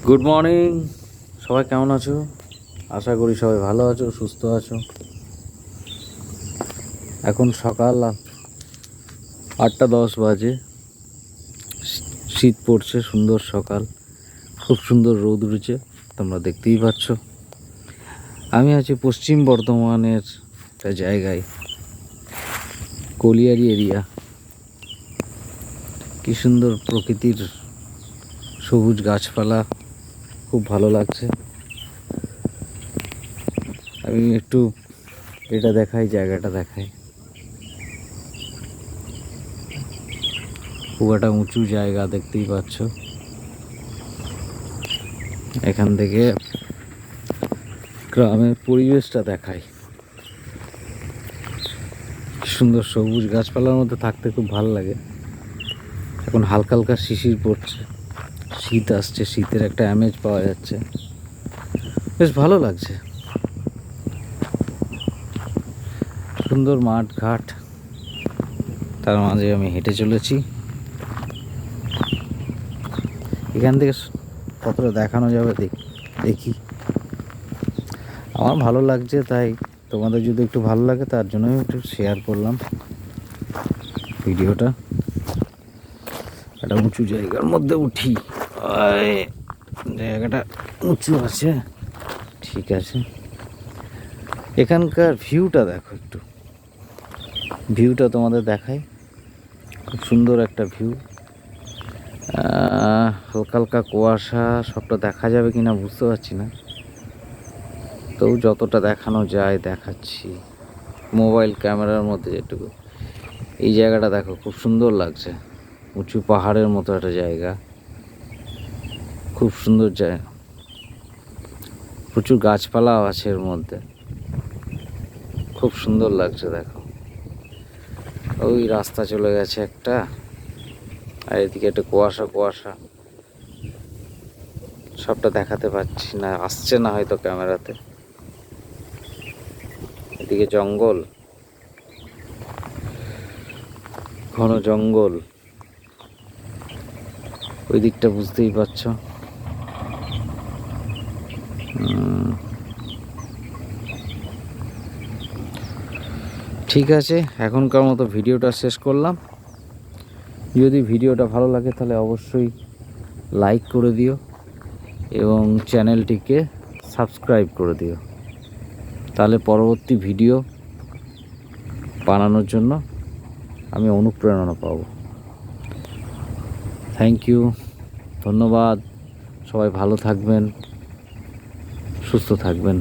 Good morning, সবাই কেমন আছো? আশা করি সবাই ভালো আছো, সুস্থ আছো। এখন সকাল 8:10 বাজে। শীত পড়ছে, সুন্দর সকাল, খুব সুন্দর রোদ উঠেছে, তোমরা দেখতেই পাচ্ছ। আমি আছি পশ্চিম বর্ধমানের একটা জায়গায়, কলিয়ারি এরিয়া। কি সুন্দর প্রকৃতির সবুজ গাছপালা, খুব ভালো লাগছে। আমি একটু এটা দেখাই, জায়গাটা দেখাই। খুব একটা উঁচু জায়গা, দেখতেই পাচ্ছ। এখান থেকে গ্রামের পরিবেশটা দেখাই। সুন্দর সবুজ গাছপালার মধ্যে থাকতে খুব ভালো লাগে। এখন হালকা হালকা শিশির পড়ছে, শীত আসছে, শীতের একটা আমেজ পাওয়া যাচ্ছে, বেশ ভালো লাগছে। সুন্দর মাঠ ঘাট, তার মাঝে আমি হেঁটে চলেছি। এখান থেকে কতটা দেখানো যাবে দেখি। আমার ভালো লাগছে, তাই তোমাদের যদি একটু ভালো লাগে তার জন্য আমি একটু শেয়ার করলাম ভিডিওটা। একটা উঁচু জায়গার মধ্যে উঠি, জায়গাটা উঁচু আছে, ঠিক আছে। এখানকার ভিউটা দেখো, একটু ভিউটা তোমাদের দেখাই। খুব সুন্দর একটা ভিউ। হালকা হালকা কুয়াশা, সবটা দেখা যাবে কিনা বুঝতে পারছি না, তো যতটা দেখানো যায় দেখাচ্ছি মোবাইল ক্যামেরার মধ্যে যেটুকু। এই জায়গাটা দেখো, খুব সুন্দর লাগছে, উঁচু পাহাড়ের মতো একটা জায়গা, খুব সুন্দর জায়গা। প্রচুর গাছপালাও আছে এর মধ্যে, খুব সুন্দর লাগছে। দেখো, ওই রাস্তা চলে গেছে একটা, আর এদিকে একটা কুয়াশা কুয়াশা, সবটা দেখাতে পাচ্ছি না, আসছে না হয়তো ক্যামেরাতে। এদিকে জঙ্গল, ঘন জঙ্গল, ওই দিকটা বুঝতেই পারছো। ঠিক আছে, এখনকার মতো ভিডিওটা শেষ করলাম। যদি ভিডিওটা ভালো লাগে তাহলে অবশ্যই লাইক করে দিও এবং চ্যানেলটিকে সাবস্ক্রাইব করে দিও, তাহলে পরবর্তী ভিডিও বানানোর জন্য আমি অনুপ্রেরণা পাব। থ্যাংক ইউ, ধন্যবাদ। সবাই ভালো থাকবেন, সুস্থ থাকবেন।